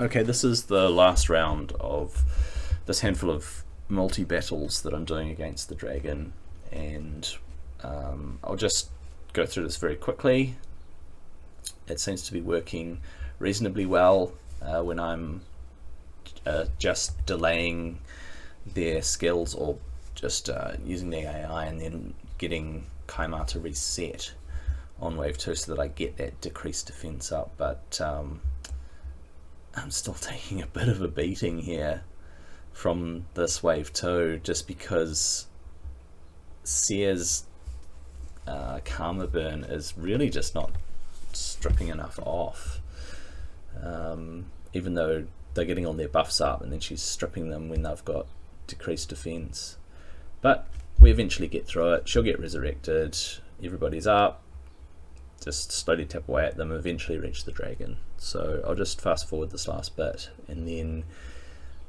Okay, this is the last round of this handful of multi-battles that I'm doing against the dragon, and I'll just go through this very quickly. It seems to be working reasonably well when I'm just delaying their skills, or just using the AI and then getting Kaimar to reset on wave 2 so that I get that decreased defense up. But I'm still taking a bit of a beating here from this wave 2, just because Seer's Karma Burn is really just not stripping enough off, even though they're getting all their buffs up, and then she's stripping them when they've got decreased defense. But we eventually get through it. She'll get resurrected, everybody's up, just slowly tap away at them, eventually reach the dragon. So I'll just fast forward this last bit, and then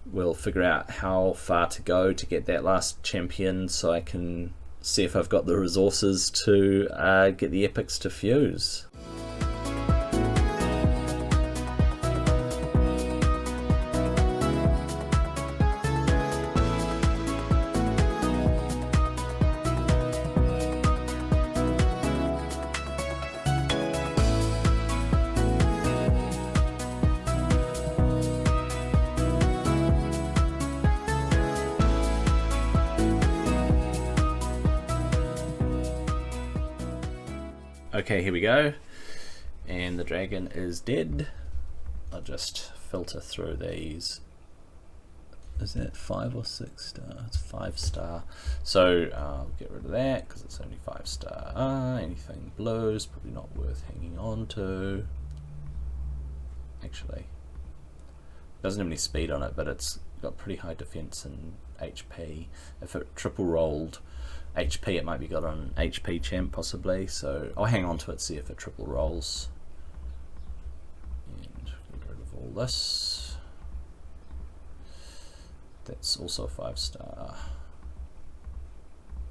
we'll figure out how far to go to get that last champion, so I can see if I've got the resources to get the epics to fuse. Okay, here we go, and the dragon is dead. I'll just filter through these. Is that 5 or 6 star? It's 5 star. So I'll get rid of that because it's only 5 star. Anything blue is probably not worth hanging on to. Actually, it doesn't have any speed on it, but it's got pretty high defense and HP. If it triple rolled HP, it might be got on HP champ possibly, so I'll hang on to it, see if it triple rolls. And get rid of all this. That's also a 5 star.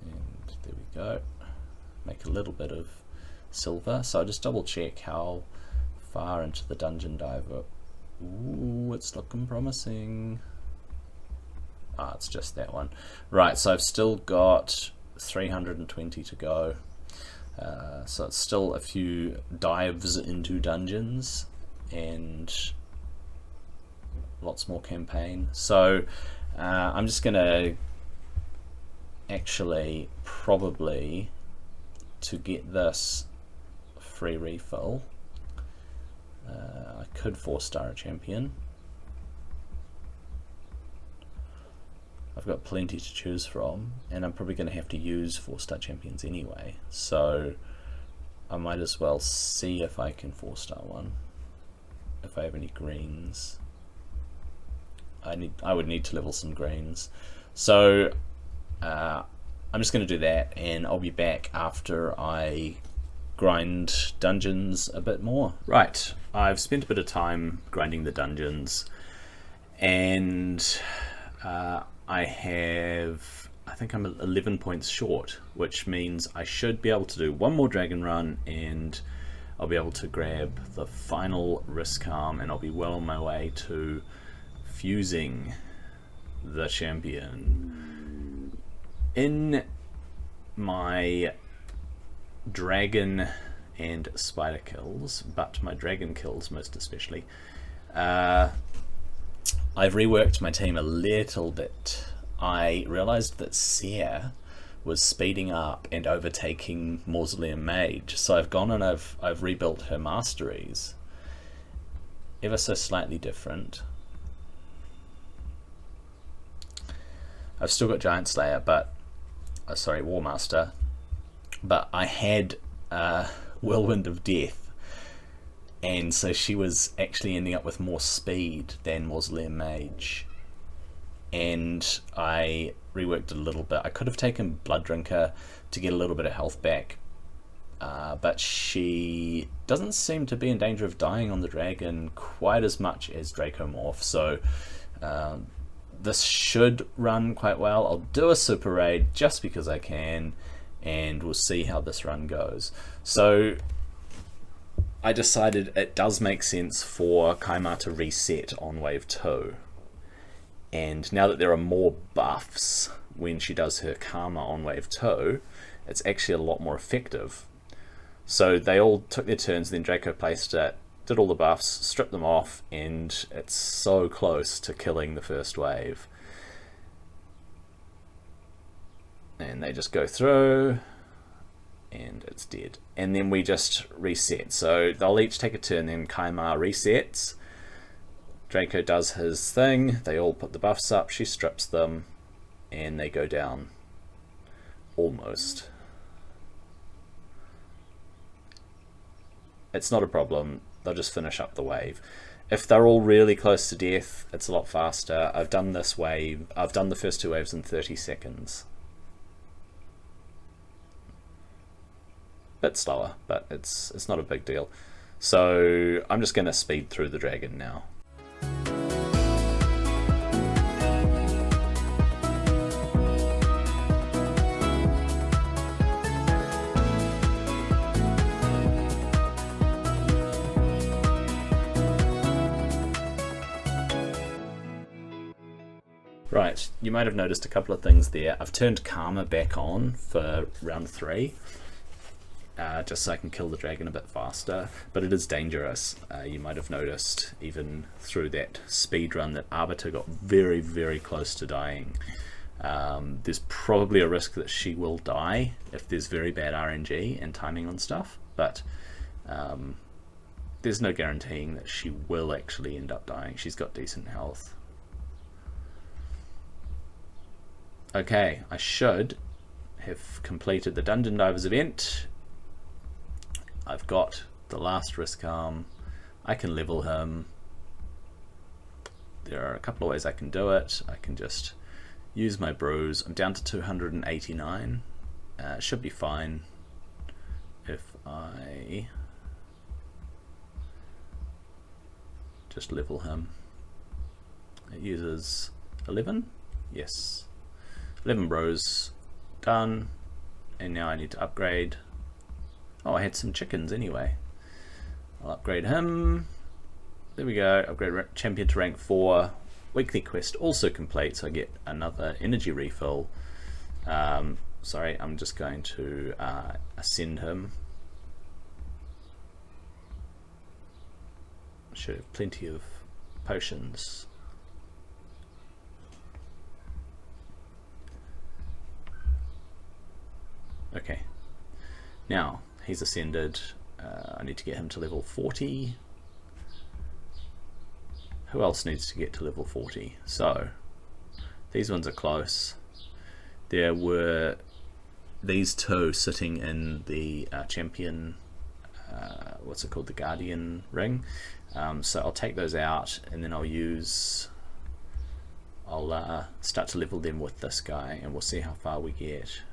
And there we go. Make a little bit of silver. So I'll just double check how far into the dungeon diver. Ooh, it's looking promising. It's just that one. Right, so I've still got 320 to go, so it's still a few dives into dungeons and lots more campaign. So I'm just gonna actually, probably to get this free refill, I could 4-star a champion. I've got plenty to choose from, and I'm probably going to have to use 4-star champions anyway, so I might as well see if I can 4-star one. If I have any greens, I would need to level some greens. So I'm just going to do that, and I'll be back after I grind dungeons a bit more. Right, I've spent a bit of time grinding the dungeons, and I think I'm 11 points short, which means I should be able to do one more dragon run, and I'll be able to grab the final Riscarm, and I'll be well on my way to fusing the champion. In my dragon and spider kills, but my dragon kills most especially, I've reworked my team a little bit. I realized that Seer was speeding up and overtaking Mausoleum Mage, so I've gone and I've rebuilt her masteries ever so slightly different. I've still got Giant Slayer, but sorry, War Master, but I had Whirlwind of Death, and so she was actually ending up with more speed than Mausoleum Mage, and I reworked it a little bit. I could have taken Blood Drinker to get a little bit of health back, but she doesn't seem to be in danger of dying on the dragon quite as much as Dracomorph, so this should run quite well. I'll do a super raid just because I can, and we'll see how this run goes. So I decided it does make sense for Kaimar to reset on wave 2. And now that there are more buffs when she does her karma on wave 2, it's actually a lot more effective. So they all took their turns, then Draco placed it, did all the buffs, stripped them off, and it's so close to killing the first wave. And they just go through, and it's dead. And then we just reset. So they'll each take a turn, then Kaimar resets. Draco does his thing, they all put the buffs up, she strips them, and they go down. Almost. It's not a problem, they'll just finish up the wave. If they're all really close to death, it's a lot faster. I've done this wave, I've done the first 2 waves in 30 seconds. Bit slower, but it's not a big deal. So I'm just going to speed through the dragon now. Right, you might have noticed a couple of things there. I've turned Karma back on for round 3, just so I can kill the dragon a bit faster, but it is dangerous. You might have noticed even through that speed run that Arbiter got very, very close to dying. There's probably a risk that she will die if there's very bad RNG and timing on stuff, but there's no guaranteeing that she will actually end up dying. She's got decent health. Okay, I should have completed the Dungeon Divers event. I've got the last Riscarm. I can level him. There are a couple of ways I can do it. I can just use my brews. I'm down to 289. Should be fine if I just level him. It uses 11. Yes. 11 bros done, and now I need to upgrade. Oh, I had some chickens anyway. I'll upgrade him. There we go. Upgrade champion to rank 4. Weekly quest also complete, so I get another energy refill. Sorry, I'm just going to ascend him. Should have plenty of potions. Okay, now he's ascended. I need to get him to level 40. Who else needs to get to level 40? So these ones are close. There were these 2 sitting in the champion, what's it called, the Guardian ring. So I'll take those out, and then I'll start to level them with this guy, and we'll see how far we get.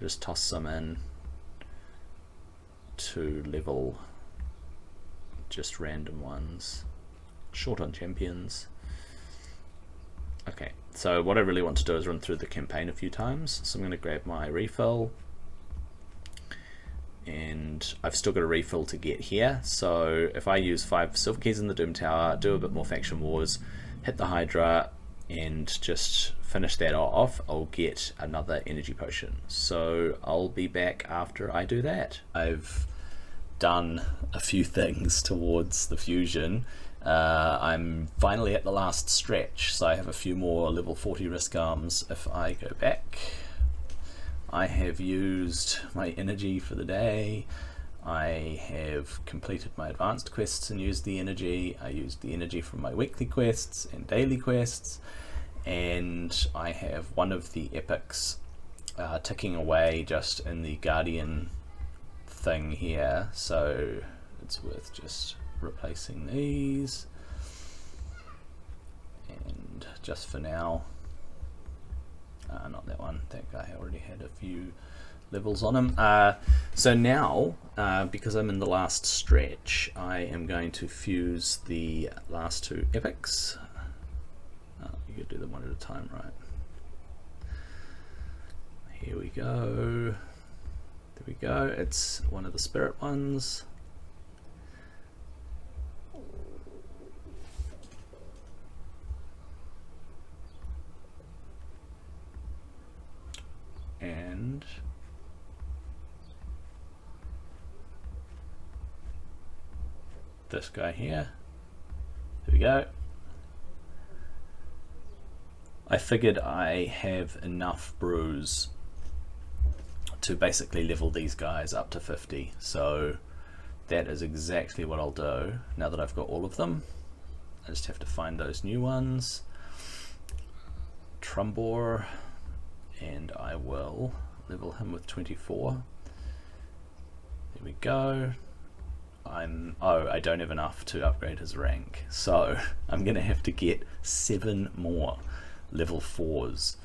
Just toss some in to level just random ones. Short on champions. Okay, so what I really want to do is run through the campaign a few times. So I'm going to grab my refill, and I've still got a refill to get here. So if I use 5 silver keys in the Doom Tower, do a bit more faction wars, hit the Hydra, and just finish that off, I'll get another energy potion. So I'll be back after I do that. I've done a few things towards the fusion. I'm finally at the last stretch, so I have a few more level 40 Riscarms. If I go back, I have used my energy for the day. I have completed my advanced quests and used the energy. I used the energy from my weekly quests and daily quests, and I have one of the epics ticking away just in the Guardian thing here, so it's worth just replacing these. And just for now, not that one, that guy already had a few levels on him. So now, because I'm in the last stretch, I am going to fuse the last 2 epics. You could do them one at a time, right? Here we go. There we go. It's one of the spirit ones. this guy here. There we go. I figured I have enough brews to basically level these guys up to 50, so that is exactly what I'll do now that I've got all of them. I just have to find those new ones. Trumbor, and I will level him with 24. There we go. I don't have enough to upgrade his rank, so I'm gonna have to get 7 more level 4s.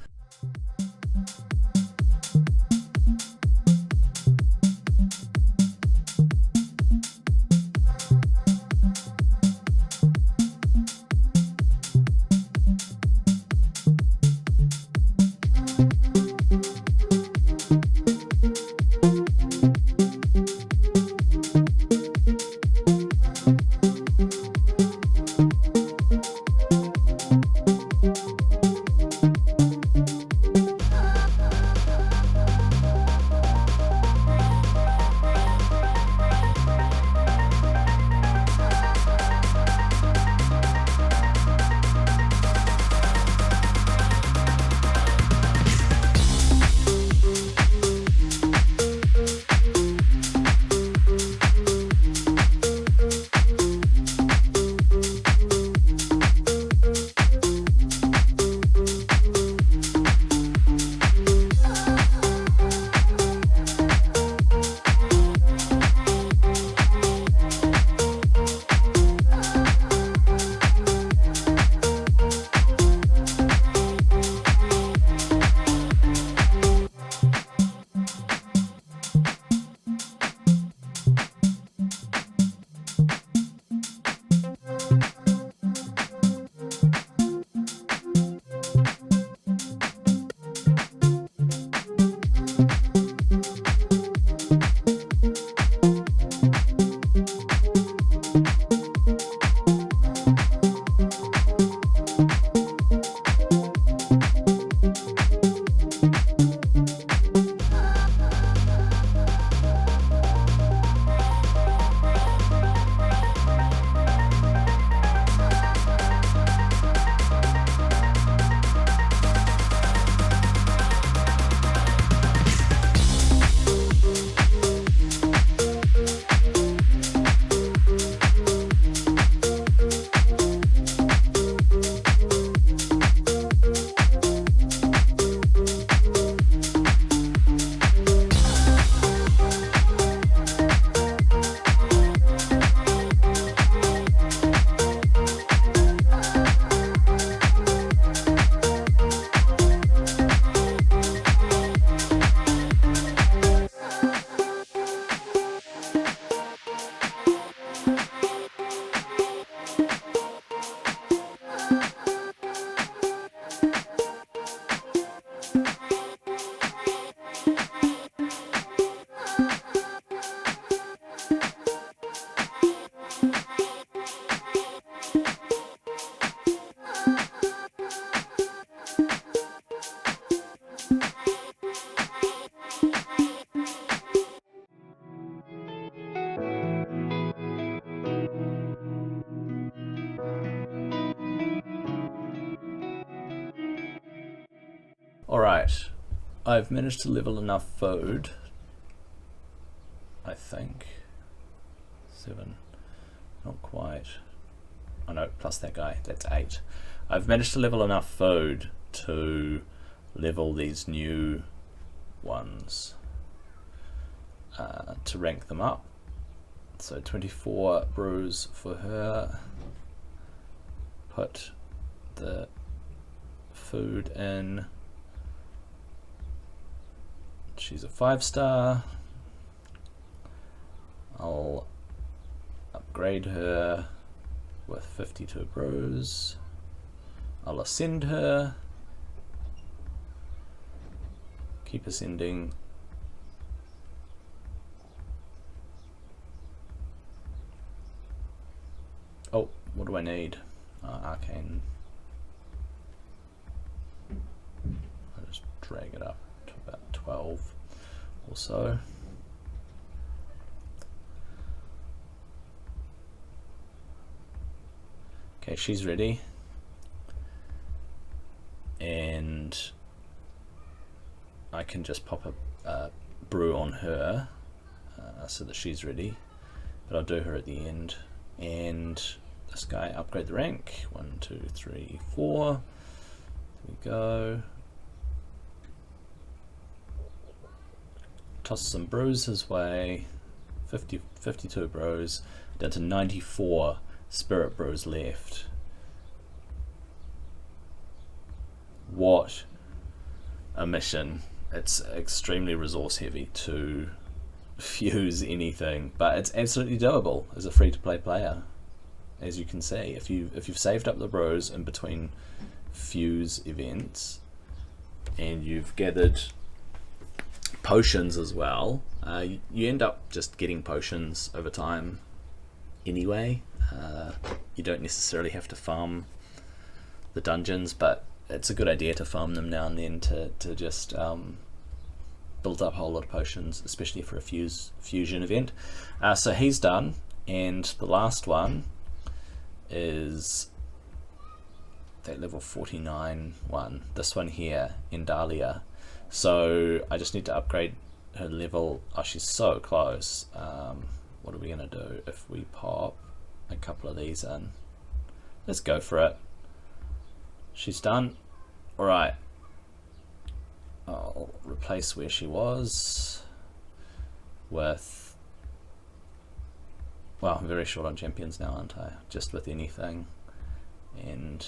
Alright, I've managed to level enough food, I think. 7, not quite. Oh no, plus that guy, that's 8. I've managed to level enough food to level these new ones, to rank them up. So 24 brews for her. Put the food in. She's a 5-star. I'll upgrade her with 52 brews. I'll ascend her. Keep ascending. Oh, what do I need? Arcane. I'll just drag it up to about 12 or so. Okay, she's ready. And I can just pop a brew on her so that she's ready. But I'll do her at the end. And this guy, upgrade the rank. 1, 2, 3, 4. There we go. Toss some brews his way. 52 brews. Down to 94 spirit brews left. What a mission. It's extremely resource heavy to fuse anything, but it's absolutely doable as a free-to-play player. As you can see, if you've saved up the brews in between fuse events and you've gathered potions as well, you end up just getting potions over time anyway. You don't necessarily have to farm the dungeons, but it's a good idea to farm them now and then to just build up a whole lot of potions, especially for a fusion event. So he's done, and the last one is that level 49 one, this one here, Endalia. So I just need to upgrade her level. Oh, she's so close. What are we gonna do if we pop a couple of these in? Let's go for it. She's done. Alright. I'll replace where she was with... Well, I'm very short on champions now, aren't I? Just with anything. And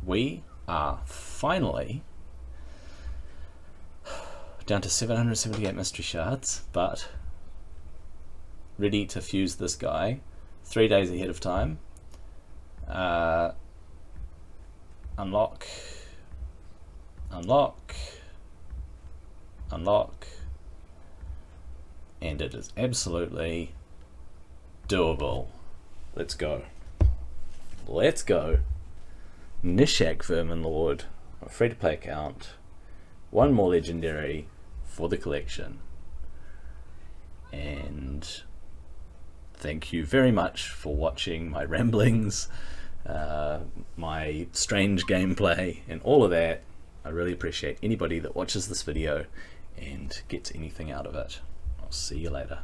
we are finally down to 778 mystery shards, but ready to fuse this guy 3 days ahead of time. Unlock, unlock, unlock, and it is absolutely doable. Let's go. Let's go. Gnishak Verminlord, a free-to-play account, 1 more legendary for the collection. And thank you very much for watching my ramblings, my strange gameplay and all of that. I really appreciate anybody that watches this video and gets anything out of it. I'll see you later.